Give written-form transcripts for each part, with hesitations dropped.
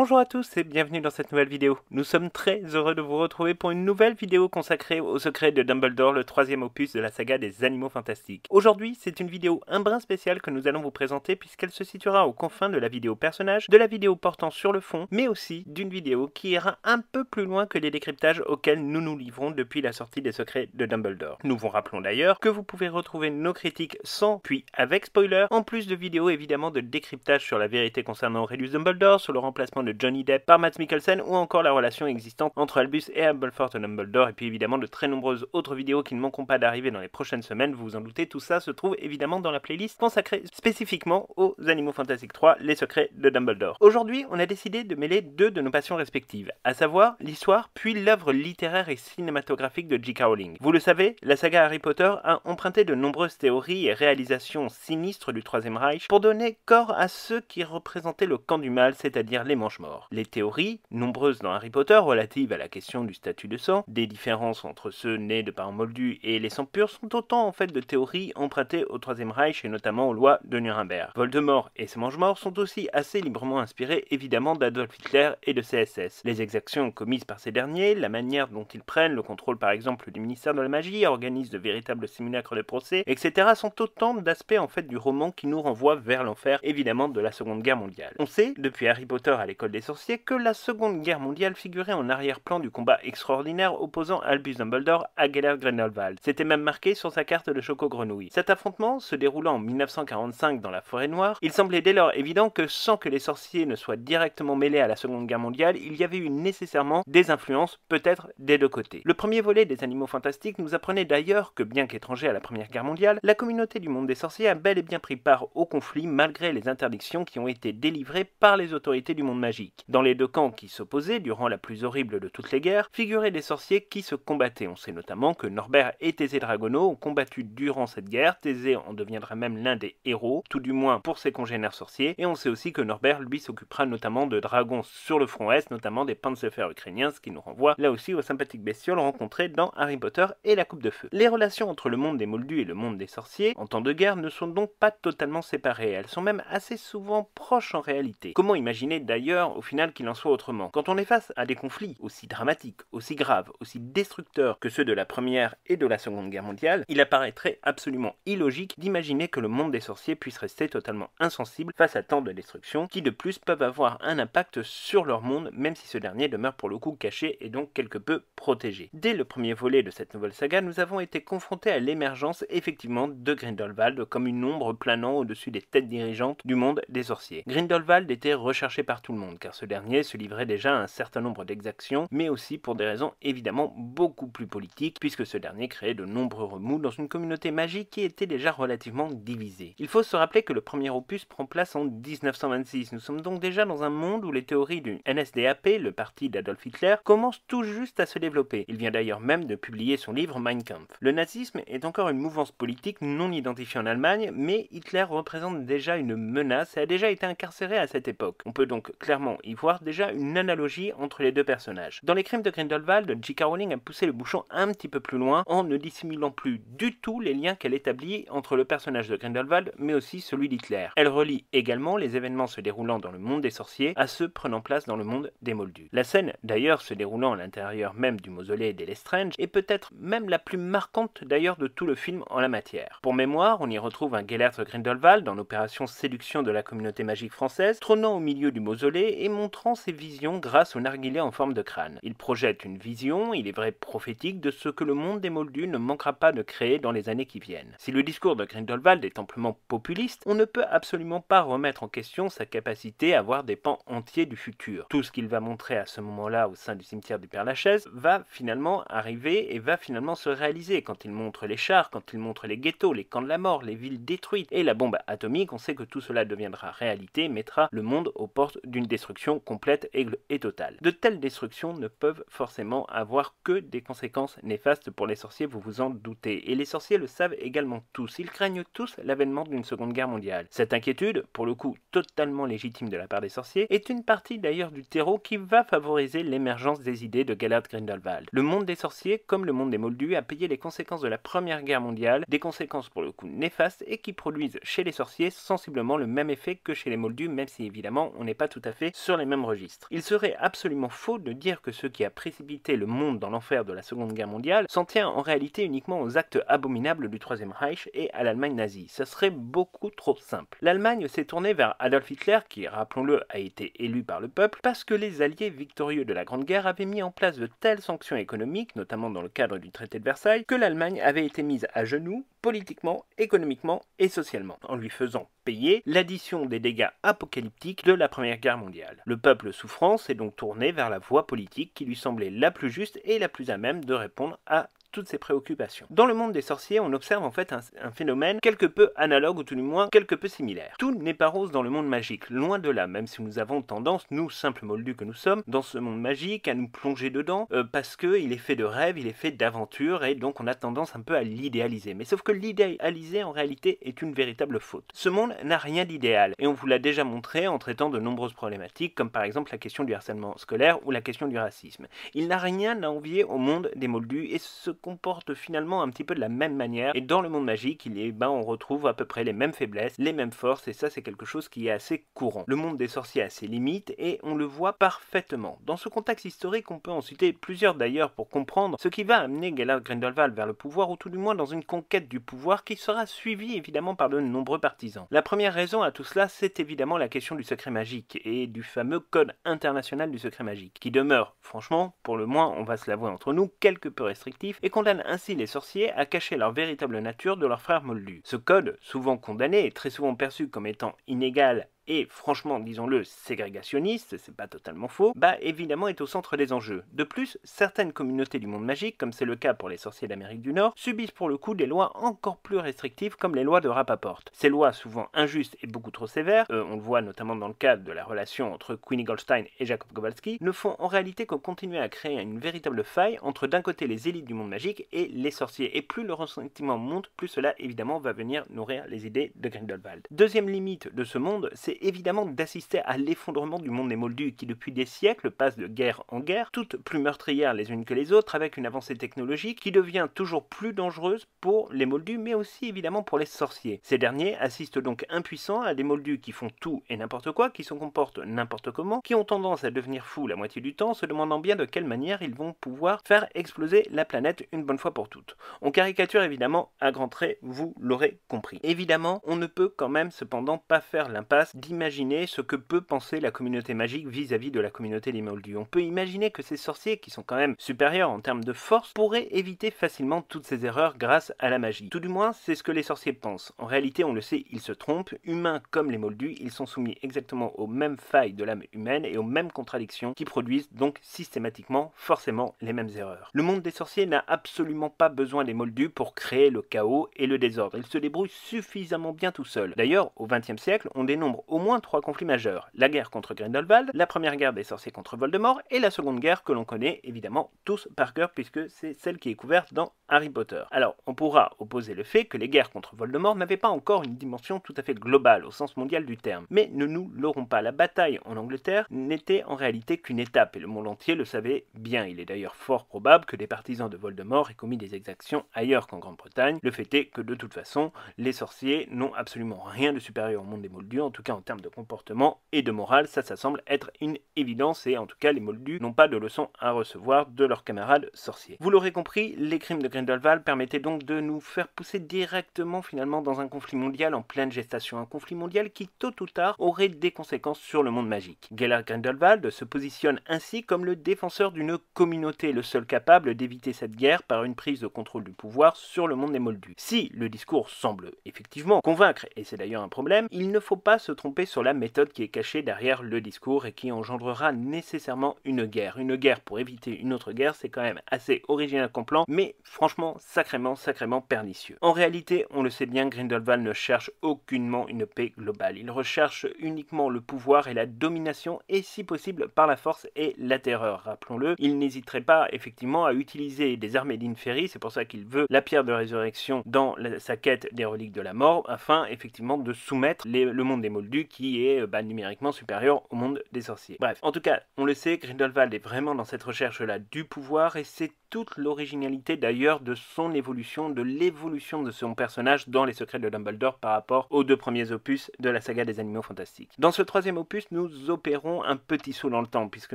Bonjour à tous et bienvenue dans cette nouvelle vidéo. Nous sommes très heureux de vous retrouver pour une nouvelle vidéo consacrée au secret de Dumbledore, le troisième opus de la saga des Animaux Fantastiques. Aujourd'hui, c'est une vidéo un brin spéciale que nous allons vous présenter puisqu'elle se situera aux confins de la vidéo personnage, de la vidéo portant sur le fond, mais aussi d'une vidéo qui ira un peu plus loin que les décryptages auxquels nous nous livrons depuis la sortie des secrets de Dumbledore. Nous vous rappelons d'ailleurs que vous pouvez retrouver nos critiques sans puis avec spoiler, en plus de vidéos évidemment de décryptage sur la vérité concernant Aurelius Dumbledore, sur le remplacement de Johnny Depp par Mads Mikkelsen ou encore la relation existante entre Albus et Aberforth Dumbledore, et puis évidemment de très nombreuses autres vidéos qui ne manqueront pas d'arriver dans les prochaines semaines. Vous vous en doutez, tout ça se trouve évidemment dans la playlist consacrée spécifiquement aux Animaux Fantastiques 3, les secrets de Dumbledore. Aujourd'hui, on a décidé de mêler deux de nos passions respectives, à savoir l'histoire puis l'œuvre littéraire et cinématographique de J.K. Rowling. Vous le savez, la saga Harry Potter a emprunté de nombreuses théories et réalisations sinistres du Troisième Reich pour donner corps à ceux qui représentaient le camp du mal, c'est-à-dire les Mange-Morts. Les théories, nombreuses dans Harry Potter, relatives à la question du statut de sang, des différences entre ceux nés de parents moldus et les sangs purs, sont autant en fait de théories empruntées au Troisième Reich et notamment aux lois de Nuremberg. Voldemort et ses Mange-Morts sont aussi assez librement inspirés évidemment d'Adolf Hitler et de CSS. Les exactions commises par ces derniers, la manière dont ils prennent le contrôle par exemple du ministère de la Magie, organisent de véritables simulacres de procès, etc. sont autant d'aspects en fait du roman qui nous renvoient vers l'enfer évidemment de la Seconde Guerre mondiale. On sait, depuis Harry Potter à l'école des sorciers, que la Seconde Guerre mondiale figurait en arrière-plan du combat extraordinaire opposant Albus Dumbledore à Gellert Grindelwald. C'était même marqué sur sa carte de Choco-Grenouille. Cet affrontement, se déroulant en 1945 dans la Forêt Noire, il semblait dès lors évident que sans que les sorciers ne soient directement mêlés à la Seconde Guerre mondiale, il y avait eu nécessairement des influences, peut-être des deux côtés. Le premier volet des Animaux Fantastiques nous apprenait d'ailleurs que, bien qu'étranger à la Première Guerre mondiale, la communauté du monde des sorciers a bel et bien pris part au conflit malgré les interdictions qui ont été délivrées par les autorités du monde magique. Dans les deux camps qui s'opposaient durant la plus horrible de toutes les guerres, figuraient des sorciers qui se combattaient. On sait notamment que Norbert et Thésée Dragono ont combattu durant cette guerre. Thésée en deviendra même l'un des héros, tout du moins pour ses congénères sorciers, et on sait aussi que Norbert lui s'occupera notamment de dragons sur le front est, notamment des Panzerfaust ukrainiens, ce qui nous renvoie là aussi aux sympathiques bestioles rencontrées dans Harry Potter et la Coupe de Feu. Les relations entre le monde des Moldus et le monde des sorciers, en temps de guerre, ne sont donc pas totalement séparées, elles sont même assez souvent proches en réalité. Comment imaginer d'ailleurs au final qu'il en soit autrement? Quand on est face à des conflits aussi dramatiques, aussi graves, aussi destructeurs que ceux de la Première et de la Seconde Guerre mondiale, il apparaîtrait absolument illogique d'imaginer que le monde des sorciers puisse rester totalement insensible face à tant de destructions qui de plus peuvent avoir un impact sur leur monde, même si ce dernier demeure pour le coup caché et donc quelque peu protégé. Dès le premier volet de cette nouvelle saga, nous avons été confrontés à l'émergence effectivement de Grindelwald comme une ombre planant au-dessus des têtes dirigeantes du monde des sorciers. Grindelwald était recherché par tout le monde car ce dernier se livrait déjà à un certain nombre d'exactions, mais aussi pour des raisons évidemment beaucoup plus politiques, puisque ce dernier créait de nombreux remous dans une communauté magique qui était déjà relativement divisée. Il faut se rappeler que le premier opus prend place en 1926. Nous sommes donc déjà dans un monde où les théories du NSDAP, le parti d'Adolf Hitler, commencent tout juste à se développer. Il vient d'ailleurs même de publier son livre Mein Kampf. Le nazisme est encore une mouvance politique non identifiée en Allemagne, mais Hitler représente déjà une menace et a déjà été incarcéré à cette époque. On peut donc clairement y voir déjà une analogie entre les deux personnages. Dans les crimes de Grindelwald, J.K. Rowling a poussé le bouchon un petit peu plus loin en ne dissimulant plus du tout les liens qu'elle établit entre le personnage de Grindelwald mais aussi celui d'Hitler. Elle relie également les événements se déroulant dans le monde des sorciers à ceux prenant place dans le monde des Moldus. La scène d'ailleurs se déroulant à l'intérieur même du mausolée des Lestrange est peut-être même la plus marquante d'ailleurs de tout le film en la matière. Pour mémoire, on y retrouve un Gellert Grindelwald dans l'opération séduction de la communauté magique française, trônant au milieu du mausolée et montrant ses visions grâce au narguilé en forme de crâne. Il projette une vision, il est vrai prophétique, de ce que le monde des Moldus ne manquera pas de créer dans les années qui viennent. Si le discours de Grindelwald est amplement populiste, on ne peut absolument pas remettre en question sa capacité à voir des pans entiers du futur. Tout ce qu'il va montrer à ce moment-là au sein du cimetière du Père-Lachaise va finalement arriver et va finalement se réaliser. Quand il montre les chars, quand il montre les ghettos, les camps de la mort, les villes détruites et la bombe atomique, on sait que tout cela deviendra réalité, mettra le monde aux portes d'une destruction complète et totale. De telles destructions ne peuvent forcément avoir que des conséquences néfastes pour les sorciers, vous vous en doutez. Et les sorciers le savent également tous. Ils craignent tous l'avènement d'une seconde guerre mondiale. Cette inquiétude, pour le coup totalement légitime de la part des sorciers, est une partie d'ailleurs du terreau qui va favoriser l'émergence des idées de Gellert Grindelwald. Le monde des sorciers, comme le monde des Moldus, a payé les conséquences de la Première Guerre mondiale, des conséquences pour le coup néfastes et qui produisent chez les sorciers sensiblement le même effet que chez les Moldus, même si évidemment on n'est pas tout à fait basés sur les mêmes registres. Il serait absolument faux de dire que ce qui a précipité le monde dans l'enfer de la Seconde Guerre mondiale s'en tient en réalité uniquement aux actes abominables du Troisième Reich et à l'Allemagne nazie. Ça serait beaucoup trop simple. L'Allemagne s'est tournée vers Adolf Hitler, qui, rappelons-le, a été élu par le peuple, parce que les alliés victorieux de la Grande Guerre avaient mis en place de telles sanctions économiques, notamment dans le cadre du traité de Versailles, que l'Allemagne avait été mise à genoux, politiquement, économiquement et socialement, en lui faisant payer l'addition des dégâts apocalyptiques de la Première Guerre mondiale. Le peuple souffrant s'est donc tourné vers la voie politique qui lui semblait la plus juste et la plus à même de répondre à toutes ces préoccupations. Dans le monde des sorciers, on observe en fait un phénomène quelque peu analogue ou tout du moins quelque peu similaire. Tout n'est pas rose dans le monde magique, loin de là, même si nous avons tendance, nous simples moldus que nous sommes, dans ce monde magique à nous plonger dedans parce qu'il est fait de rêves, il est fait d'aventures et donc on a tendance un peu à l'idéaliser. Mais sauf que l'idéaliser en réalité est une véritable faute. Ce monde n'a rien d'idéal et on vous l'a déjà montré en traitant de nombreuses problématiques comme par exemple la question du harcèlement scolaire ou la question du racisme. Il n'a rien à envier au monde des moldus et ce comporte finalement un petit peu de la même manière et dans le monde magique on retrouve à peu près les mêmes faiblesses, les mêmes forces et ça c'est quelque chose qui est assez courant. Le monde des sorciers a ses limites et on le voit parfaitement. Dans ce contexte historique on peut en citer plusieurs d'ailleurs pour comprendre ce qui va amener Gellert Grindelwald vers le pouvoir ou tout du moins dans une conquête du pouvoir qui sera suivie évidemment par de nombreux partisans. La première raison à tout cela c'est évidemment la question du secret magique et du fameux code international du secret magique qui demeure franchement pour le moins on va se l'avouer entre nous quelque peu restrictif et condamne ainsi les sorciers à cacher leur véritable nature de leurs frères moldus. Ce code, souvent condamné et très souvent perçu comme étant inégal et franchement, disons-le, ségrégationniste, c'est pas totalement faux, évidemment est au centre des enjeux. De plus, certaines communautés du monde magique, comme c'est le cas pour les sorciers d'Amérique du Nord, subissent pour le coup des lois encore plus restrictives comme les lois de Rappaport. Ces lois, souvent injustes et beaucoup trop sévères, on le voit notamment dans le cadre de la relation entre Queenie Goldstein et Jacob Kowalski, ne font en réalité que continuer à créer une véritable faille entre d'un côté les élites du monde magique et les sorciers. Et plus le ressentiment monte, plus cela évidemment va venir nourrir les idées de Grindelwald. Deuxième limite de ce monde, c'est évidemment d'assister à l'effondrement du monde des moldus qui depuis des siècles passe de guerre en guerre, toutes plus meurtrières les unes que les autres, avec une avancée technologique qui devient toujours plus dangereuse pour les moldus mais aussi évidemment pour les sorciers. Ces derniers assistent donc impuissants à des moldus qui font tout et n'importe quoi, qui se comportent n'importe comment, qui ont tendance à devenir fous la moitié du temps, se demandant bien de quelle manière ils vont pouvoir faire exploser la planète une bonne fois pour toutes. On caricature évidemment à grands traits, vous l'aurez compris. Évidemment, on ne peut quand même cependant pas faire l'impasse d'imaginer ce que peut penser la communauté magique vis-à-vis de la communauté des moldus. On peut imaginer que ces sorciers, qui sont quand même supérieurs en termes de force, pourraient éviter facilement toutes ces erreurs grâce à la magie. Tout du moins, c'est ce que les sorciers pensent. En réalité, on le sait, ils se trompent. Humains comme les moldus, ils sont soumis exactement aux mêmes failles de l'âme humaine et aux mêmes contradictions qui produisent donc systématiquement, forcément, les mêmes erreurs. Le monde des sorciers n'a absolument pas besoin des moldus pour créer le chaos et le désordre. Il se débrouille suffisamment bien tout seul. D'ailleurs, au XXe siècle, on dénombre au moins 3 conflits majeurs. La guerre contre Grindelwald, la première guerre des sorciers contre Voldemort et la seconde guerre que l'on connaît évidemment tous par cœur puisque c'est celle qui est couverte dans Harry Potter. Alors, on pourra opposer le fait que les guerres contre Voldemort n'avaient pas encore une dimension tout à fait globale au sens mondial du terme. Mais ne nous leurrons pas, la bataille en Angleterre n'était en réalité qu'une étape et le monde entier le savait bien. Il est d'ailleurs fort probable que des partisans de Voldemort aient commis des exactions ailleurs qu'en Grande-Bretagne. Le fait est que de toute façon, les sorciers n'ont absolument rien de supérieur au monde des moldus, en tout cas en termes de comportement et de morale, ça semble être une évidence et en tout cas les moldus n'ont pas de leçons à recevoir de leurs camarades sorciers. Vous l'aurez compris, les crimes de Grindelwald permettaient donc de nous faire pousser directement finalement dans un conflit mondial en pleine gestation, un conflit mondial qui tôt ou tard aurait des conséquences sur le monde magique. Gellert Grindelwald se positionne ainsi comme le défenseur d'une communauté, le seul capable d'éviter cette guerre par une prise de contrôle du pouvoir sur le monde des moldus. Si le discours semble effectivement convaincre, et c'est d'ailleurs un problème, il ne faut pas se tromper sur la méthode qui est cachée derrière le discours et qui engendrera nécessairement une guerre. Une guerre pour éviter une autre guerre, c'est quand même assez original comme plan, mais franchement sacrément pernicieux. En réalité, on le sait bien, Grindelwald ne cherche aucunement une paix globale. Il recherche uniquement le pouvoir et la domination et si possible par la force et la terreur. Rappelons-le, il n'hésiterait pas effectivement à utiliser des armées d'Inferi, c'est pour ça qu'il veut la pierre de résurrection dans sa quête des reliques de la mort, afin effectivement de soumettre le monde des moldus Moldus qui est numériquement supérieur au monde des sorciers. Bref, en tout cas, on le sait, Grindelwald est vraiment dans cette recherche-là du pouvoir et c'est toute l'originalité d'ailleurs de son évolution, de l'évolution de son personnage dans Les Secrets de Dumbledore par rapport aux 2 premiers opus de la saga des Animaux Fantastiques. Dans ce 3e opus, nous opérons un petit saut dans le temps puisque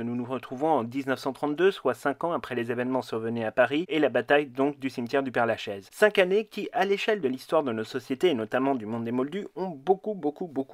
nous nous retrouvons en 1932, soit 5 ans après les événements survenus à Paris et la bataille donc du cimetière du Père-Lachaise. 5 années qui, à l'échelle de l'histoire de nos sociétés et notamment du monde des Moldus, ont beaucoup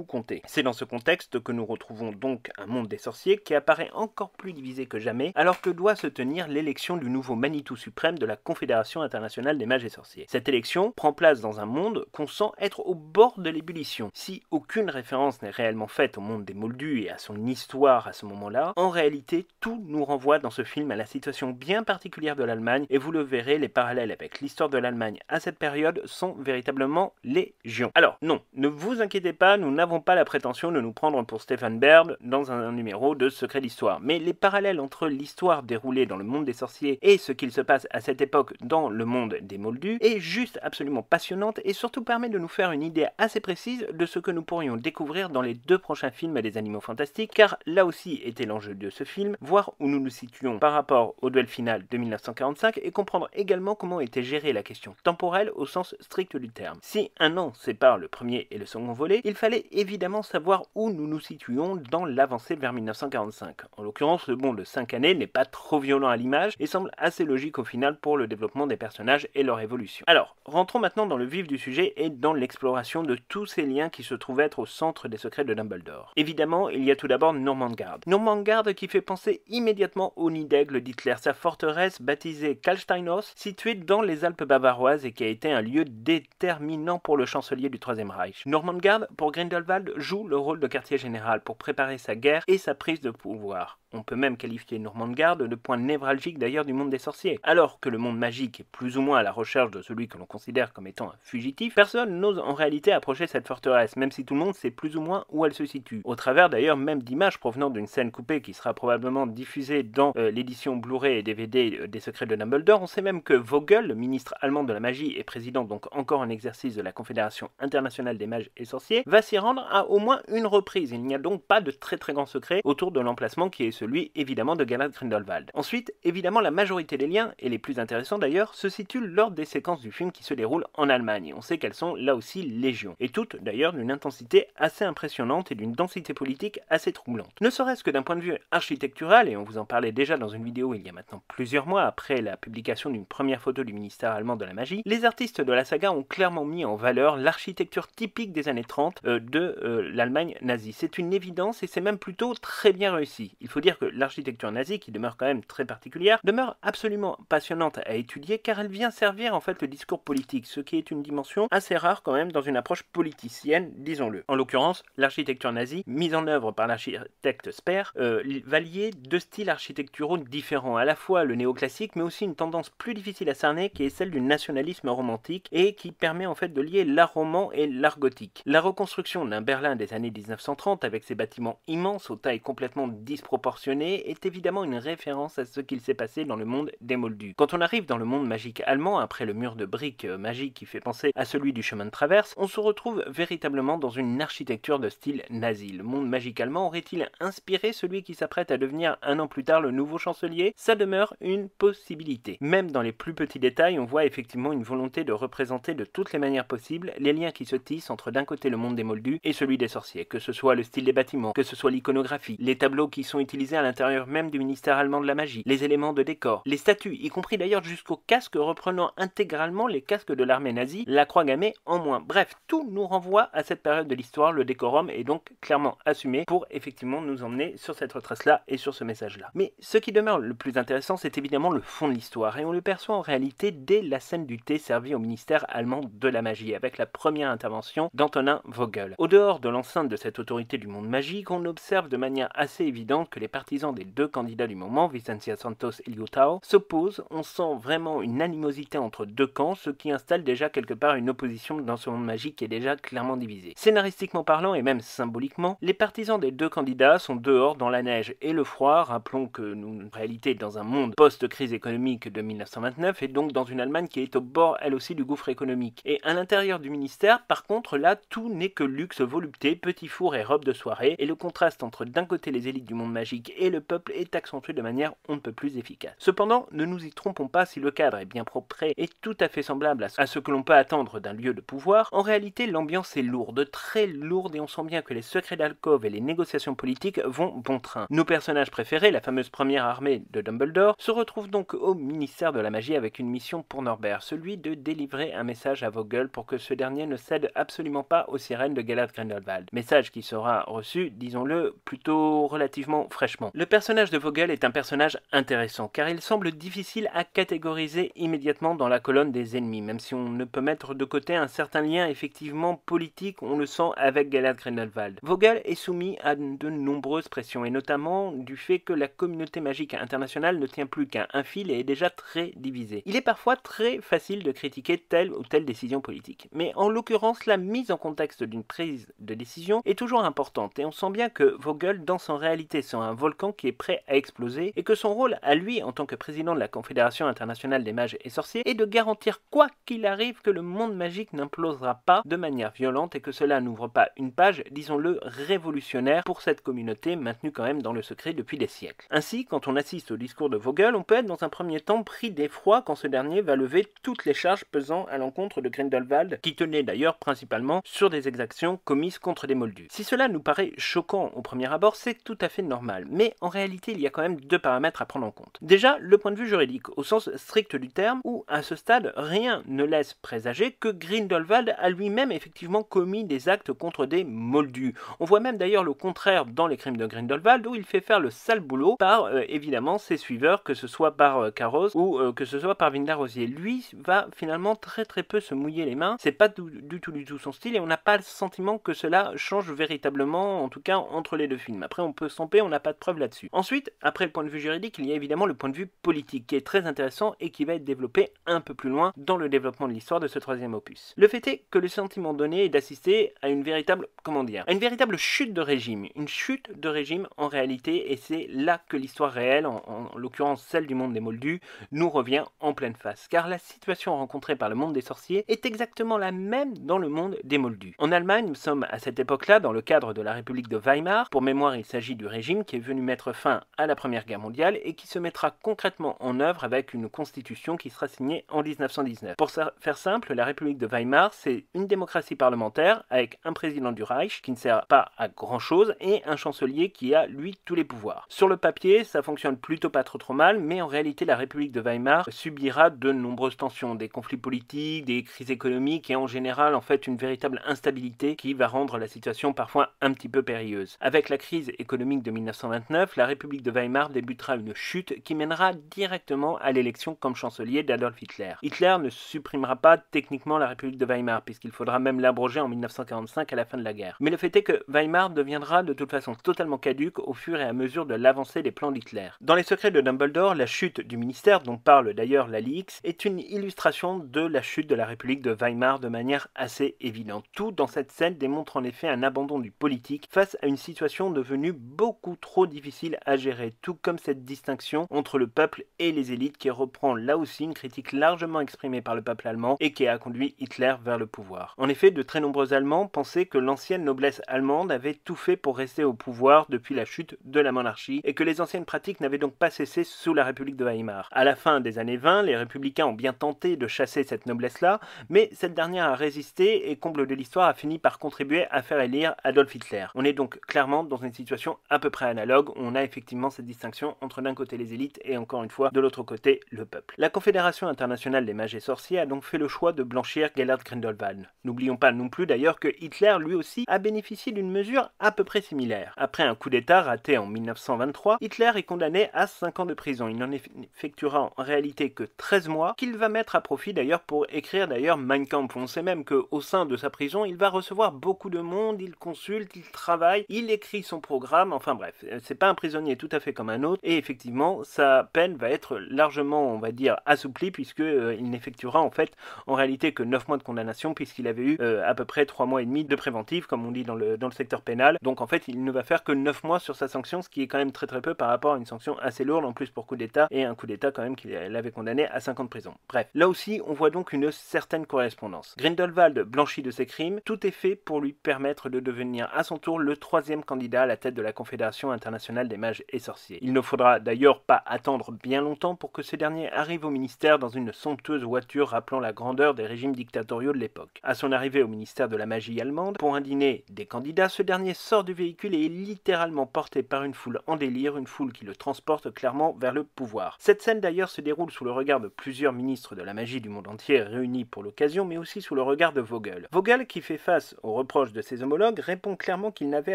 compté. C'est dans ce contexte que nous retrouvons donc un monde des sorciers qui apparaît encore plus divisé que jamais alors que doit se tenir l'élection du nouveau Manitou suprême de la Confédération internationale des mages et sorciers. Cette élection prend place dans un monde qu'on sent être au bord de l'ébullition. Si aucune référence n'est réellement faite au monde des Moldus et à son histoire à ce moment-là, en réalité, tout nous renvoie dans ce film à la situation bien particulière de l'Allemagne et vous le verrez, les parallèles avec l'histoire de l'Allemagne à cette période sont véritablement légion. Alors, non, ne vous inquiétez pas, nous n'avons pas la prétention de nous prendre pour Stefan Baird dans un numéro de Secret d'Histoire, mais les parallèles entre l'histoire déroulée dans le monde des sorciers et ce qu'il se passe à cette époque dans le monde des Moldus est juste absolument passionnante et surtout permet de nous faire une idée assez précise de ce que nous pourrions découvrir dans les 2 prochains films des Animaux Fantastiques, car là aussi était l'enjeu de ce film, voir où nous nous situons par rapport au duel final de 1945 et comprendre également comment était gérée la question temporelle au sens strict du terme. Si un an sépare le premier et le second volet, il fallait évidemment savoir où nous nous situons dans l'avancée vers 1945. En l'occurrence, le bond de 5 années n'est pas trop violent à l'image et semble assez logique au final pour le développement des personnages et leur évolution. Alors, rentrons maintenant dans le vif du sujet et dans l'exploration de tous ces liens qui se trouvent être au centre des secrets de Dumbledore. Évidemment, il y a tout d'abord Normangard. Normangard qui fait penser immédiatement au nid d'aigle d'Hitler, sa forteresse baptisée Kalsteinhaus, située dans les Alpes bavaroises et qui a été un lieu déterminant pour le chancelier du Troisième Reich. Normangard, pour Grindelwald, joue le rôle de quartier général pour préparer sa guerre et sa prise de pouvoir. On peut même qualifier Normangard de point névralgique d'ailleurs du monde des sorciers. Alors que le monde magique est plus ou moins à la recherche de celui que l'on considère comme étant un fugitif, personne n'ose en réalité approcher cette forteresse, même si tout le monde sait plus ou moins où elle se situe. Au travers d'ailleurs même d'images provenant d'une scène coupée qui sera probablement diffusée dans l'édition Blu-ray et DVD des Secrets de Dumbledore, on sait même que Vogel, le ministre allemand de la magie et président donc encore en exercice de la Confédération internationale des mages et sorciers, va s'y rendre à au moins une reprise. Il n'y a donc pas de très grands secrets autour de l'emplacement qui est celui évidemment de Gellert Grindelwald. Ensuite, évidemment la majorité des liens, et les plus intéressants d'ailleurs, se situent lors des séquences du film qui se déroulent en Allemagne, et on sait qu'elles sont là aussi légion, et toutes d'ailleurs d'une intensité assez impressionnante et d'une densité politique assez troublante. Ne serait-ce que d'un point de vue architectural, et on vous en parlait déjà dans une vidéo il y a maintenant plusieurs mois après la publication d'une première photo du ministère allemand de la magie, les artistes de la saga ont clairement mis en valeur l'architecture typique des années 30 de l'Allemagne nazie. C'est une évidence et c'est même plutôt très bien réussi. Il faut dire que l'architecture nazie, qui demeure quand même très particulière, demeure absolument passionnante à étudier car elle vient servir en fait le discours politique, ce qui est une dimension assez rare quand même dans une approche politicienne, disons-le. En l'occurrence, l'architecture nazie, mise en œuvre par l'architecte Speer, va lier 2 styles architecturaux différents, à la fois le néoclassique mais aussi une tendance plus difficile à cerner qui est celle du nationalisme romantique et qui permet en fait de lier l'art roman et l'art gothique. La reconstruction d'un Berlin des années 1930 avec ses bâtiments immenses aux tailles complètement disproportionnées est évidemment une référence à ce qu'il s'est passé dans le monde des Moldus. Quand on arrive dans le monde magique allemand, après le mur de briques magique qui fait penser à celui du chemin de traverse, on se retrouve véritablement dans une architecture de style nazi. Le monde magique allemand aurait-il inspiré celui qui s'apprête à devenir un an plus tard le nouveau chancelier? Ça demeure une possibilité. Même dans les plus petits détails, on voit effectivement une volonté de représenter de toutes les manières possibles les liens qui se tissent entre d'un côté le monde des Moldus et celui des sorciers, que ce soit le style des bâtiments, que ce soit l'iconographie, les tableaux qui sont utilisés à l'intérieur même du ministère allemand de la magie, les éléments de décor, les statues, y compris d'ailleurs jusqu'aux casques reprenant intégralement les casques de l'armée nazie, la croix gammée en moins. Bref, tout nous renvoie à cette période de l'histoire, le décorum est donc clairement assumé pour effectivement nous emmener sur cette retrace-là et sur ce message-là. Mais ce qui demeure le plus intéressant, c'est évidemment le fond de l'histoire, et on le perçoit en réalité dès la scène du thé servi au ministère allemand de la magie, avec la première intervention d'Antonin Vogel. Au dehors de l'enceinte de cette autorité du monde magique, on observe de manière assez évidente que les partisans des deux candidats du moment, Vicencia Santos et Liu Tao, s'opposent. On sent vraiment une animosité entre deux camps, ce qui installe déjà quelque part une opposition dans ce monde magique qui est déjà clairement divisé. Scénaristiquement parlant et même symboliquement, les partisans des deux candidats sont dehors dans la neige et le froid. Rappelons que nous, en réalité, dans un monde post-crise économique de 1929 et donc dans une Allemagne qui est au bord elle aussi du gouffre économique. Et à l'intérieur du ministère, par contre, là, tout n'est que luxe, volupté, petits fours et robes de soirée, et le contraste entre d'un côté les élites du monde magique et le peuple est accentué de manière on ne peut plus efficace. Cependant, ne nous y trompons pas, si le cadre est bien propre et tout à fait semblable à ce que l'on peut attendre d'un lieu de pouvoir, en réalité l'ambiance est lourde, très lourde, et on sent bien que les secrets d'alcôve et les négociations politiques vont bon train. Nos personnages préférés, la fameuse première armée de Dumbledore, se retrouvent donc au ministère de la magie avec une mission pour Norbert, celui de délivrer un message à Vogel pour que ce dernier ne cède absolument pas aux sirènes de Gellert Grindelwald. Message qui sera reçu, disons-le, plutôt relativement fraîchement. Le personnage de Vogel est un personnage intéressant, car il semble difficile à catégoriser immédiatement dans la colonne des ennemis, même si on ne peut mettre de côté un certain lien effectivement politique, on le sent avec Gellert Grindelwald. Vogel est soumis à de nombreuses pressions, et notamment du fait que la communauté magique internationale ne tient plus qu'à un fil et est déjà très divisée. Il est parfois très facile de critiquer telle ou telle décision politique, mais en l'occurrence, la mise en contexte d'une prise de décision est toujours importante, et on sent bien que Vogel danse en réalité sur un volcan qui est prêt à exploser, et que son rôle à lui, en tant que président de la Confédération internationale des mages et sorciers, est de garantir quoi qu'il arrive que le monde magique n'implosera pas de manière violente et que cela n'ouvre pas une page, disons-le, révolutionnaire pour cette communauté maintenue quand même dans le secret depuis des siècles. Ainsi, quand on assiste au discours de Vogel, on peut être dans un premier temps pris d'effroi quand ce dernier va lever toutes les charges pesant à l'encontre de Grindelwald, qui tenait d'ailleurs principalement sur des exactions commises contre des moldus. Si cela nous paraît choquant au premier abord, c'est tout à fait normal, mais en réalité il y a quand même deux paramètres à prendre en compte. Déjà, le point de vue juridique, au sens strict du terme, où à ce stade, rien ne laisse présager que Grindelwald a lui-même effectivement commis des actes contre des moldus. On voit même d'ailleurs le contraire dans les crimes de Grindelwald, où il fait faire le sale boulot par évidemment ses suiveurs, que ce soit par Carros ou que ce soit par Vindarosier. Lui va finalement très peu se mouiller les mains, c'est pas du tout son style, et on n'a pas le sentiment que cela change véritablement, en tout cas entre les deux films. Après on peut s'emper, on n'a pas de preuves là-dessus. Ensuite, après le point de vue juridique, il y a évidemment le point de vue politique, qui est très intéressant et qui va être développé un peu plus loin dans le développement de l'histoire de ce troisième opus. Le fait est que le sentiment donné est d'assister à une véritable, à une véritable chute de régime. Une chute de régime en réalité, et c'est là que l'histoire réelle, en l'occurrence celle du monde des moldus, nous revient en pleine face. Car la situation rencontrée par le monde des sorciers est exactement la même dans le monde des moldus. En Allemagne, nous sommes à cette époque-là dans le cadre de la République de Weimar. Pour mémoire, il s'agit du régime qui est venu mettre fin à la Première Guerre mondiale et qui se mettra concrètement en œuvre avec une constitution qui sera signée en 1919. Pour faire simple, la République de Weimar, c'est une démocratie parlementaire avec un président du Reich qui ne sert pas à grand chose et un chancelier qui a lui tous les pouvoirs. Sur le papier, ça fonctionne plutôt pas trop mal, mais en réalité la République de Weimar subira de nombreuses tensions, des conflits politiques, des crises économiques et en général en fait une véritable instabilité qui va rendre la situation parfois un petit peu périlleuse. Avec la crise économique de 1929, la République de Weimar débutera une chute qui mènera directement à l'élection comme chancelier d'Adolf Hitler. Hitler ne supprimera pas techniquement la République de Weimar puisqu'il faudra même l'abroger en 1945 à la fin de la guerre. Mais le fait est que Weimar deviendra de toute façon totalement caduque au fur et à mesure de l'avancée des plans d'Hitler. Dans les secrets de Dumbledore, la chute du ministère, dont parle d'ailleurs l'Alix, est une illustration de la chute de la République de Weimar de manière assez évidente. Tout dans cette scène démontre en effet un abandon du politique face à une situation devenue beaucoup trop difficile à gérer, tout comme cette distinction entre le peuple et les élites qui reprend là aussi une critique largement exprimée par le peuple allemand et qui a conduit Hitler vers le pouvoir. En effet, de très nombreux Allemands pensaient que l'ancienne noblesse allemande avait tout fait pour rester au pouvoir depuis la chute de la monarchie et que les anciennes pratiques n'avaient donc pas cessé sous la République de Weimar. À la fin des années 20, les républicains ont bien tenté de chasser cette noblesse-là, mais cette dernière a résisté et, comble de l'histoire, a fini par contribuer à faire élire Adolf Hitler. On est donc clairement dans une situation à peu près analogue où on a effectivement cette distinction entre d'un côté les élites et encore une fois de l'autre côté le peuple. La Confédération internationale des mages et sorciers a donc fait le choix de blanchir Gellert Grindelwald. N'oublions pas non plus d'ailleurs que Hitler lui aussi a bénéficié d'une mesure à peu près similaire. Après un coup d'État raté en 1923, Hitler est condamné à 5 ans de prison. Il n'en effectuera en réalité que 13 mois, qu'il va mettre à profit d'ailleurs pour écrire Mein Kampf. On sait même qu'au sein de sa prison, il va recevoir beaucoup de monde, il consulte, il travaille, il écrit son programme, enfin bref, c'est pas un prisonnier tout à fait comme un autre, et effectivement, sa peine va être largement, on va dire, assouplie, puisque il n'effectuera en fait, en réalité, que 9 mois de condamnation, puisqu'il avait eu à peu près 3 mois et demi de préventive, comme on dit dans le secteur pénal. Donc en fait, il ne va faire que 9 mois sur sa sanction, ce qui est quand même très très peu par rapport à une sanction assez lourde, en plus pour coup d'État, et un coup d'État quand même qu'il avait condamné à 5 ans de prison. Bref, là aussi, on voit donc une certaine correspondance. Grindelwald blanchi de ses crimes, tout est fait pour lui permettre de devenir à son tour le 3e candidat à la tête de la Confédération internationale des mages et sorciers. Il ne faudra d'ailleurs pas attendre bien longtemps pour que ce dernier arrive au ministère dans une somptueuse voiture rappelant la grandeur des régimes dictatoriaux de l'époque. À son arrivée au ministère de la magie allemande, pour un dîner des candidats, ce dernier sort du véhicule et est littéralement porté par une foule en délire, une foule qui le transporte clairement vers le pouvoir. Cette scène d'ailleurs se déroule sous le regard de plusieurs ministres de la magie du monde entier réunis pour l'occasion, mais aussi sous le regard de Vogel. Vogel, qui fait face aux reproches de ses homologues, répond clairement qu'il n'avait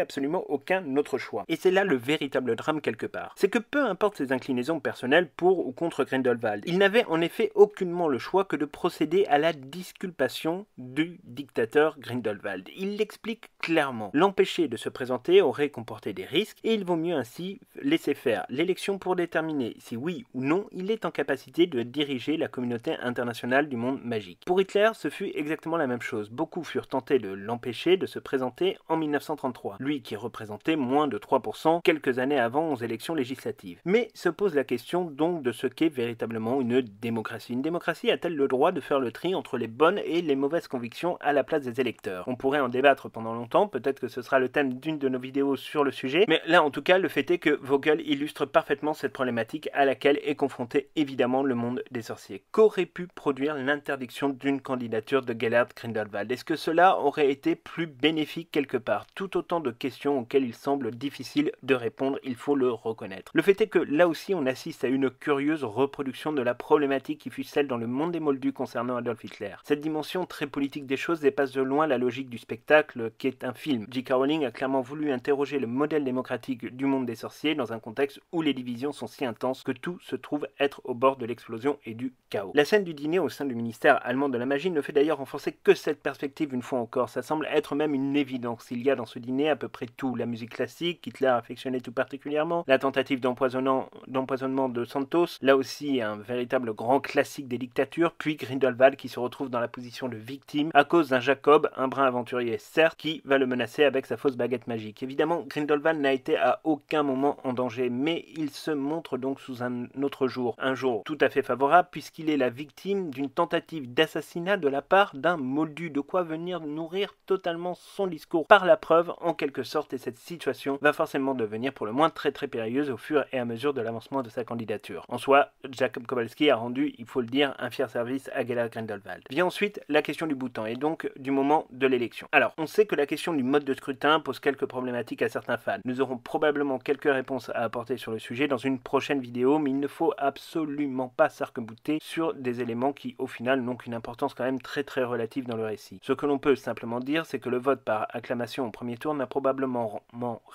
absolument aucun autre choix. Et c'est là le véritable drame quelque part. C'est que peu importe ses inclinaisons personnelles pour ou contre Grindelwald, il n'avait en effet aucunement le choix que de procéder à la disculpation du dictateur Grindelwald. Il l'explique clairement. L'empêcher de se présenter aurait comporté des risques et il vaut mieux ainsi laisser faire l'élection pour déterminer si oui ou non il est en capacité de diriger la communauté internationale du monde magique. Pour Hitler, ce fut exactement la même chose. Beaucoup furent tentés de l'empêcher de se présenter en 1933, lui qui représentait moins de 3% quelques années avant aux élections législatives. Mais se pose la question donc de ce qu'est véritablement une démocratie. Une démocratie a-t-elle le droit de faire le tri entre les bonnes et les mauvaises convictions à la place des électeurs? On pourrait en débattre pendant longtemps, peut-être que ce sera le thème d'une de nos vidéos sur le sujet, mais là en tout cas le fait est que Vogel illustre parfaitement cette problématique à laquelle est confronté évidemment le monde des sorciers. Qu'aurait pu produire l'interdiction d'une candidature de Gellert Grindelwald? Est-ce que cela aurait été plus bénéfique quelque part? Tout autant de questions auxquelles il semble difficile de répondre, il faut le reconnaître. Le fait est que là aussi on assiste à une curieuse reproduction de la problématique qui fut celle dans le monde des Moldus concernant Adolf Hitler. Cette dimension très politique des choses dépasse de loin la logique du spectacle qui est un film. J.K. Rowling a clairement voulu interroger le modèle démocratique du monde des sorciers dans un contexte où les divisions sont si intenses que tout se trouve être au bord de l'explosion et du chaos. La scène du dîner au sein du ministère allemand de la magie ne fait d'ailleurs renforcer que cette perspective une fois encore. Ça semble être même une évidence. Il y a dans ce dîner à peu près tout. La musique classique, Hitler affectionnait tout particulièrement, la tentative d'empoisonnement de Santos, là aussi un véritable grand classique des dictatures, puis Grindelwald qui se retrouve dans la position de victime à cause d'un Jacob, un brin aventurier certes, qui va le menacer avec sa fausse baguette magique. Évidemment, Grindelwald n'a été à aucun moment en danger, mais il se montre donc sous un autre jour. Un jour tout à fait favorable puisqu'il est la victime d'une tentative d'assassinat de la part d'un moldu, de quoi venir nourrir totalement son discours par la preuve en quelque sorte, et cette situation va forcément devenir pour le moins très périlleuse au fur et à mesure de l'avancement de sa candidature. En soi, Jacob Kowalski a rendu, il faut le dire, un fier service à Gellert Grindelwald. Vient ensuite la question du bouton et donc du moment de l'élection. Alors, on sait que la question du mode de scrutin pose quelques problématiques à certains fans. Nous aurons probablement quelques réponses à apporter sur le sujet dans une prochaine vidéo, mais il ne faut absolument pas s'arc-bouter sur des éléments qui, au final, n'ont qu'une importance quand même très relative dans le récit. Ce que l'on peut simplement dire, c'est que le vote par acclamation au premier tour n'a probablement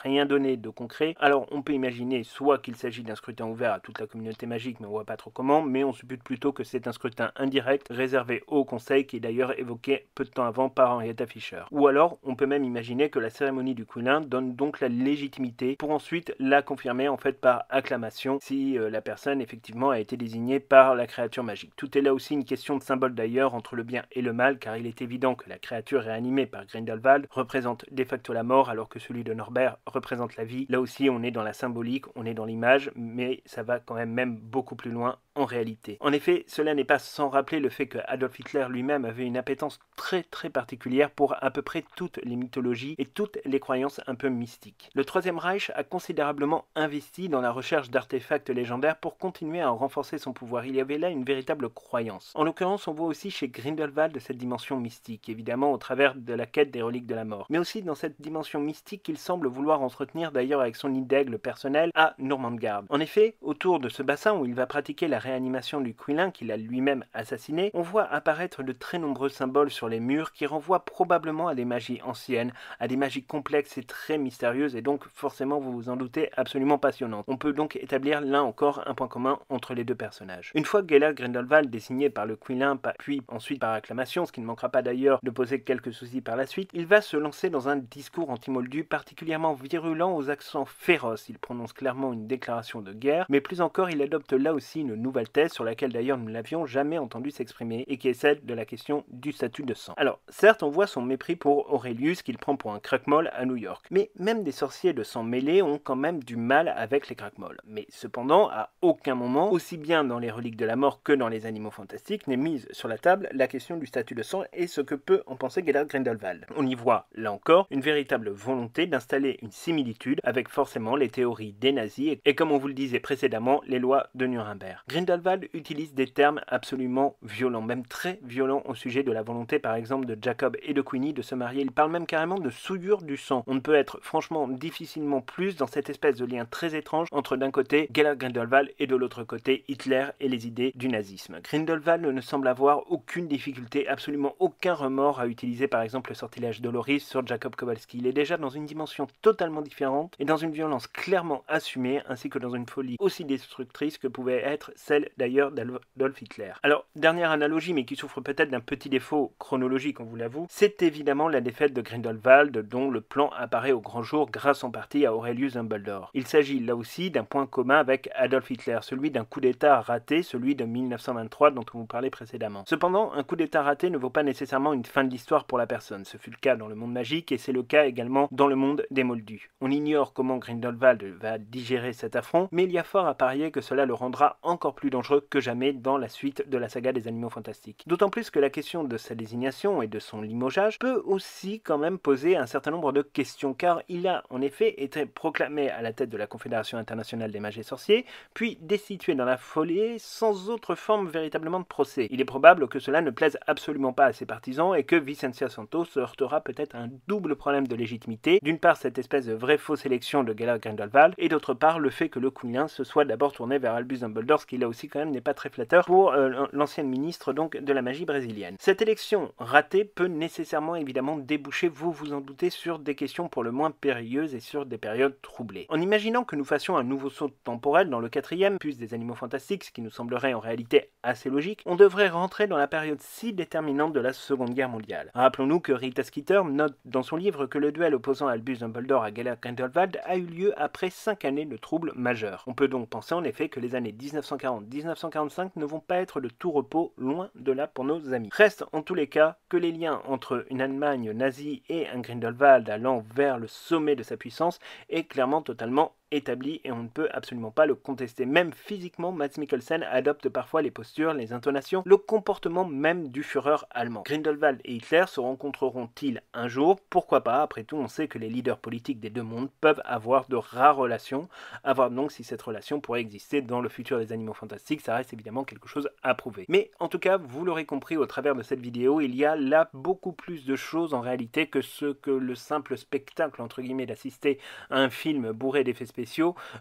rien donné de concret. Alors, on peut imaginer soit qu'il s'agit d'un scrutin ouvert à toute la communauté magique, mais on voit pas trop comment, mais on suppute plutôt que c'est un scrutin indirect réservé au conseil qui est d'ailleurs évoqué peu de temps avant par Henrietta Fischer. Ou alors, on peut même imaginer que la cérémonie du Quilin donne donc la légitimité pour ensuite la confirmer en fait par acclamation si la personne effectivement a été désignée par la créature magique. Tout est là aussi une question de symbole d'ailleurs entre le bien et le mal, car il est évident que la créature réanimée par Grindelwald représente de facto la mort alors que celui de Norbert représente la vie. Là aussi on est dans la symbolique, on est dans l'image, mais ça va quand même beaucoup plus loin en réalité. En effet, cela n'est pas sans rappeler le fait que Adolf Hitler lui-même avait une appétence très particulière pour à peu près toutes les mythologies et toutes les croyances un peu mystiques. Le Troisième Reich a considérablement investi dans la recherche d'artefacts légendaires pour continuer à renforcer son pouvoir. Il y avait là une véritable croyance. En l'occurrence, on voit aussi chez Grindelwald cette dimension mystique, évidemment au travers de la quête des reliques de la mort, mais aussi dans cette dimension mystique qu'il semble vouloir entretenir d'ailleurs avec son nid d'aigle personnel à Normandgarde. En effet, autour de ce bassin où il va pratiquer la réanimation du Quillin qu'il a lui-même assassiné, on voit apparaître de très nombreux symboles sur les murs qui renvoient probablement à des magies anciennes, à des magies complexes et très mystérieuses et donc forcément vous vous en doutez absolument passionnantes. On peut donc établir là encore un point commun entre les deux personnages. Une fois Gellert Grindelwald désigné par le Quillin puis ensuite par acclamation, ce qui ne manquera pas d'ailleurs de poser quelques soucis par la suite, il va se lancer dans un discours anti-Moldu particulièrement virulent aux accents féroces. Il prononce clairement une déclaration de guerre, mais plus encore il adopte là aussi une nouvelle thèse sur laquelle d'ailleurs nous ne l'avions jamais entendu s'exprimer et qui est celle de la question du statut de sang. Alors certes on voit son mépris pour Aurelius qu'il prend pour un craquemolle à New York, mais même des sorciers de sang mêlé ont quand même du mal avec les craquemolles. Mais cependant à aucun moment, aussi bien dans les reliques de la mort que dans les animaux fantastiques, n'est mise sur la table la question du statut de sang et ce que peut en penser Gellert Grindelwald. On y voit, là encore, une véritable volonté d'installer une similitude avec forcément les théories des nazis et comme on vous le disait précédemment, les lois de Nuremberg. Grindelwald utilise des termes absolument violents, même très violents au sujet de la volonté par exemple de Jacob et de Queenie de se marier. Il parle même carrément de souillure du sang. On ne peut être franchement difficilement plus dans cette espèce de lien très étrange entre d'un côté Gellert Grindelwald et de l'autre côté Hitler et les idées du nazisme. Grindelwald ne semble avoir aucune difficulté, absolument aucun remords à utiliser par exemple le sortilège de Loris sur Jacob Kowalski. Il est déjà dans une dimension totalement différente et dans une violence clairement assumée ainsi que dans une folie aussi destructrice que pouvait être celle d'ailleurs d'Adolf Hitler. Alors, dernière analogie mais qui souffre peut-être d'un petit défaut chronologique on vous l'avoue, c'est évidemment la défaite de Grindelwald dont le plan apparaît au grand jour grâce en partie à Aurelius Dumbledore. Il s'agit là aussi d'un point commun avec Adolf Hitler, celui d'un coup d'état raté, celui de 1923 dont on vous parlait précédemment. Cependant, un coup d'état raté ne vaut pas nécessairement une fin de l'histoire pour la personne. Ce fut le cas dans le monde magique et c'est le cas également dans le monde des Moldus. On ignore comment Grindelwald va digérer cet affront, mais il y a fort à parier que cela le rendra encore plus dangereux que jamais dans la suite de la saga des Animaux Fantastiques. D'autant plus que la question de sa désignation et de son limogeage peut aussi quand même poser un certain nombre de questions, car il a en effet été proclamé à la tête de la Confédération internationale des mages et sorciers, puis destitué dans la folie sans autre forme véritablement de procès. Il est probable que cela ne plaise absolument pas à ses partisans et que Vicencia Santos se heurtera peut-être à un double problème de légitimité, d'une part cette espèce de vraie fausse élection de Gellert Grindelwald, et d'autre part le fait que le Quillin se soit d'abord tourné vers Albus Dumbledore, ce qui là aussi quand même n'est pas très flatteur pour l'ancienne ministre donc de la magie brésilienne. Cette élection ratée peut nécessairement évidemment déboucher, vous vous en doutez, sur des questions pour le moins périlleuses et sur des périodes troublées. En imaginant que nous fassions un nouveau saut temporel dans le 4e, plus des Animaux Fantastiques, ce qui nous semblerait en réalité assez logique, on devrait rentrer dans la période si déterminante de la Seconde Guerre mondiale. Rappelons-nous que Rita Skeeter note dans son livre que le duel opposant Albus Dumbledore à Gellert Grindelwald a eu lieu après 5 années de troubles majeurs. On peut donc penser en effet que les années 1940-1945 ne vont pas être de tout repos, loin de là pour nos amis. Reste en tous les cas que les liens entre une Allemagne nazie et un Grindelwald allant vers le sommet de sa puissance est clairement totalement établi et on ne peut absolument pas le contester. Même physiquement, Mads Mikkelsen adopte parfois les postures, les intonations, le comportement même du Führer allemand. Grindelwald et Hitler se rencontreront-ils un jour? Pourquoi pas? Après tout, on sait que les leaders politiques des deux mondes peuvent avoir de rares relations. À voir donc si cette relation pourrait exister dans le futur des Animaux Fantastiques, ça reste évidemment quelque chose à prouver. Mais en tout cas, vous l'aurez compris au travers de cette vidéo, il y a là beaucoup plus de choses en réalité que ce que le simple spectacle entre guillemets d'assister à un film bourré d'effets spéciaux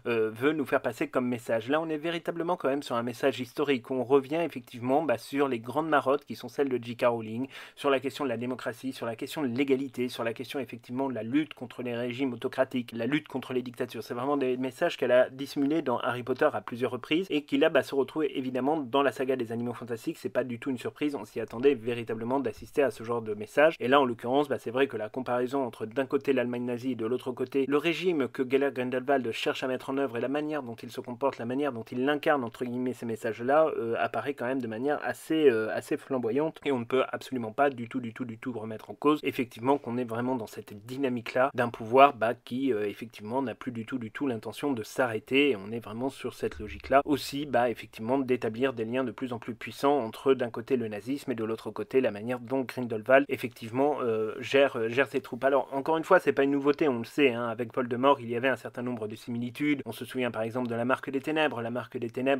veut nous faire passer comme message. Là, on est véritablement quand même sur un message historique. On revient effectivement sur les grandes marottes qui sont celles de J.K. Rowling, sur la question de la démocratie, sur la question de l'égalité, sur la question effectivement de la lutte contre les régimes autocratiques, la lutte contre les dictatures. C'est vraiment des messages qu'elle a dissimulés dans Harry Potter à plusieurs reprises et qui là se retrouvent évidemment dans la saga des Animaux Fantastiques. C'est pas du tout une surprise, on s'y attendait véritablement d'assister à ce genre de message. Et là, en l'occurrence, c'est vrai que la comparaison entre d'un côté l'Allemagne nazie et de l'autre côté le régime que Gellert Grindelwald cherche à mettre en œuvre et la manière dont il se comporte, la manière dont il incarne entre guillemets ces messages-là apparaît quand même de manière assez flamboyante et on ne peut absolument pas du tout remettre en cause effectivement qu'on est vraiment dans cette dynamique-là d'un pouvoir qui effectivement n'a plus du tout l'intention de s'arrêter et on est vraiment sur cette logique-là aussi effectivement d'établir des liens de plus en plus puissants entre d'un côté le nazisme et de l'autre côté la manière dont Grindelwald effectivement gère ses troupes. Alors encore une fois, c'est pas une nouveauté, on le sait, avec Voldemort il y avait un certain nombre de similitudes. On se souvient par exemple de la Marque des Ténèbres,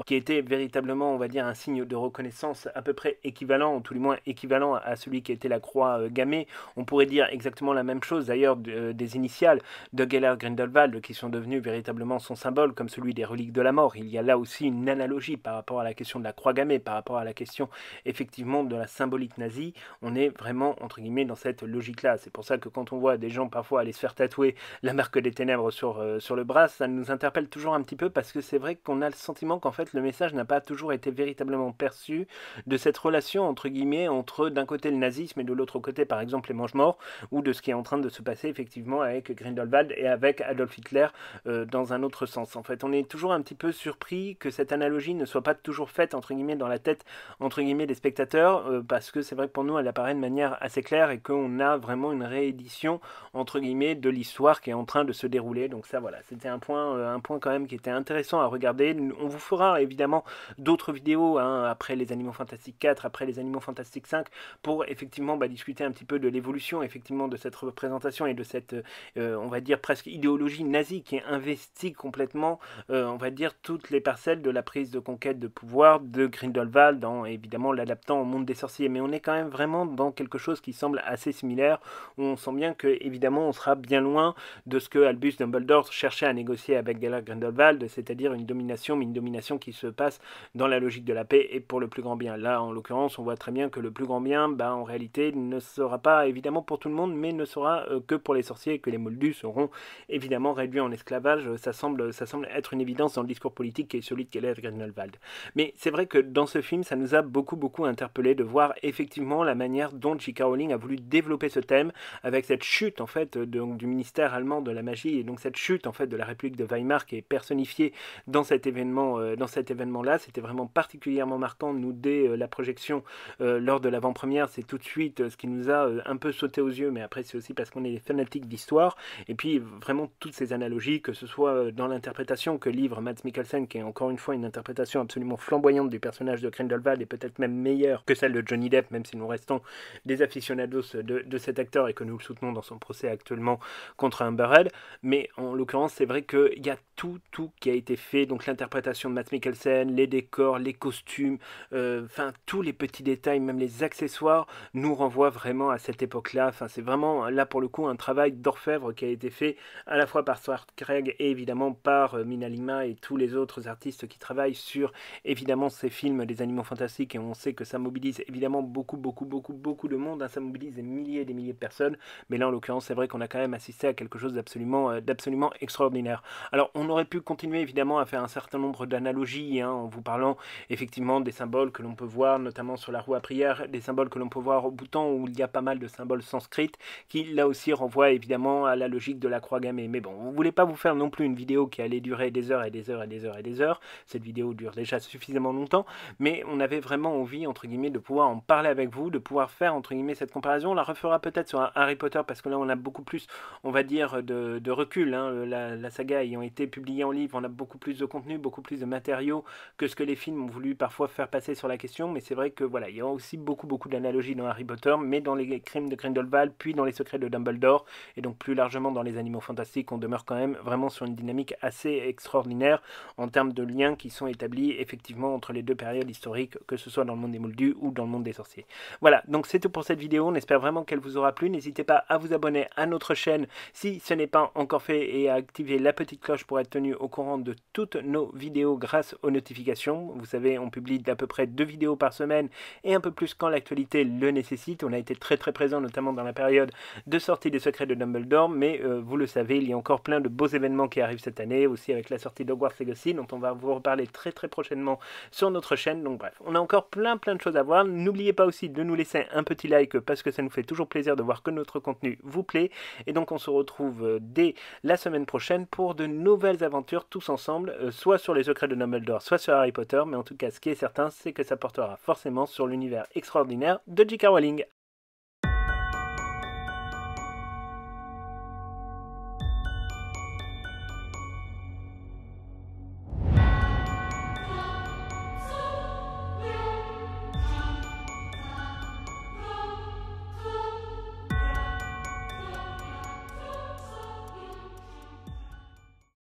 qui était véritablement, on va dire, un signe de reconnaissance à peu près équivalent, ou tout du moins équivalent à celui qui était la croix gammée. On pourrait dire exactement la même chose d'ailleurs des initiales de Gellert Grindelwald qui sont devenus véritablement son symbole, comme celui des reliques de la mort. Il y a là aussi une analogie par rapport à la question de la croix gammée, par rapport à la question effectivement de la symbolique nazie. On est vraiment entre guillemets dans cette logique-là. C'est pour ça que quand on voit des gens parfois aller se faire tatouer la Marque des Ténèbres sur le bras, ça nous interpelle toujours un petit peu, parce que c'est vrai qu'on a le sentiment qu'en fait le message n'a pas toujours été véritablement perçu de cette relation entre guillemets entre d'un côté le nazisme et de l'autre côté par exemple les Mange-Morts, ou de ce qui est en train de se passer effectivement avec Grindelwald et avec Adolf Hitler dans un autre sens. En fait, on est toujours un petit peu surpris que cette analogie ne soit pas toujours faite entre guillemets dans la tête entre guillemets des spectateurs, parce que c'est vrai que pour nous elle apparaît de manière assez claire et qu'on a vraiment une réédition entre guillemets de l'histoire qui est en train de se dérouler. Donc ça voilà, c'était un point quand même qui était intéressant à regarder. On vous fera évidemment d'autres vidéos après les Animaux Fantastiques 4, après les Animaux Fantastiques 5, pour effectivement discuter un petit peu de l'évolution effectivement de cette représentation et de cette on va dire presque idéologie nazie qui investit complètement on va dire toutes les parcelles de la prise de conquête de pouvoir de Grindelwald, en évidemment l'adaptant au monde des sorciers. Mais on est quand même vraiment dans quelque chose qui semble assez similaire, où on sent bien que évidemment on sera bien loin de ce que Albus Dumbledore cherchait à négocier avec Gellert Grindelwald, c'est-à-dire une domination, mais une domination qui se passe dans la logique de la paix et pour le plus grand bien. Là en l'occurrence on voit très bien que le plus grand bien en réalité ne sera pas évidemment pour tout le monde, mais ne sera que pour les sorciers, et que les moldus seront évidemment réduits en esclavage. Ça semble être une évidence dans le discours politique qui est celui de Gellert Grindelwald. Mais c'est vrai que dans ce film, ça nous a beaucoup interpellé de voir effectivement la manière dont J.K. Rowling a voulu développer ce thème, avec cette chute en fait du ministère allemand de la magie, et donc cette chute en fait de la République de Weimar qui est personnifiée dans cet événement-là. C'était vraiment particulièrement marquant, nous, dès la projection lors de l'avant-première. C'est tout de suite ce qui nous a un peu sauté aux yeux, mais après c'est aussi parce qu'on est des fanatiques d'histoire, et puis vraiment toutes ces analogies, que ce soit dans l'interprétation que livre Mads Mikkelsen, qui est encore une fois une interprétation absolument flamboyante du personnage de Grindelwald, et peut-être même meilleure que celle de Johnny Depp, même si nous restons des aficionados de cet acteur et que nous le soutenons dans son procès actuellement contre Amber Heard. Mais en l'occurrence, c'est vrai qu'il y a tout qui a été fait, donc l'interprétation de Mads Mikkelsen, les décors, les costumes, tous les petits détails, même les accessoires, nous renvoient vraiment à cette époque-là. C'est vraiment, là pour le coup, un travail d'orfèvre qui a été fait à la fois par Stuart Craig et évidemment par Mina Lima et tous les autres artistes qui travaillent sur évidemment ces films des Animaux Fantastiques, et on sait que ça mobilise évidemment beaucoup de monde, ça mobilise des milliers et des milliers de personnes, mais là en l'occurrence c'est vrai qu'on a quand même assisté à quelque chose d'absolument extraordinaire. Alors on aurait pu continuer évidemment à faire un certain nombre d'analogies en vous parlant effectivement des symboles que l'on peut voir notamment sur la roue à prière, des symboles que l'on peut voir au Bhoutan où il y a pas mal de symboles sanskrits qui là aussi renvoient évidemment à la logique de la croix gammée. Mais bon, on ne voulait pas vous faire non plus une vidéo qui allait durer des heures et des heures et des heures et des heures. Cette vidéo dure déjà suffisamment longtemps, mais on avait vraiment envie entre guillemets de pouvoir en parler avec vous, de pouvoir faire entre guillemets cette comparaison. On la refera peut-être sur Harry Potter parce que là on a beaucoup plus, on va dire, de recul. La saga ayant été publiée en livre, on a beaucoup plus de contenu, beaucoup plus de matériaux que ce que les films ont voulu parfois faire passer sur la question. Mais c'est vrai que voilà, il y a aussi beaucoup d'analogies dans Harry Potter, mais dans les crimes de Grindelwald, puis dans les secrets de Dumbledore, et donc plus largement dans les Animaux Fantastiques, on demeure quand même vraiment sur une dynamique assez extraordinaire en termes de liens qui sont établis effectivement entre les deux périodes historiques, que ce soit dans le monde des Moldus ou dans le monde des sorciers. Voilà, donc c'est tout pour cette vidéo, on espère vraiment qu'elle vous aura plu. N'hésitez pas à vous abonner à notre chaîne si ce n'est pas encore fait, et à activer la petite cloche pour être tenu au courant de toutes nos vidéos grâce aux notifications. Vous savez, on publie d'à peu près 2 vidéos par semaine, et un peu plus quand l'actualité le nécessite. On a été très présent notamment dans la période de sortie des secrets de Dumbledore, mais vous le savez, il y a encore plein de beaux événements qui arrivent cette année, aussi avec la sortie d'Hogwarts Legacy, dont on va vous reparler très prochainement sur notre chaîne. Donc bref, on a encore plein de choses à voir. N'oubliez pas aussi de nous laisser un petit like, parce que ça nous fait toujours plaisir de voir que notre contenu vous plaît, et donc on se retrouve dès la semaine prochaine pour de nouvelles aventures tous ensemble, soit sur les secrets de Dumbledore, soit sur Harry Potter, mais en tout cas ce qui est certain, c'est que ça portera forcément sur l'univers extraordinaire de J.K. Rowling.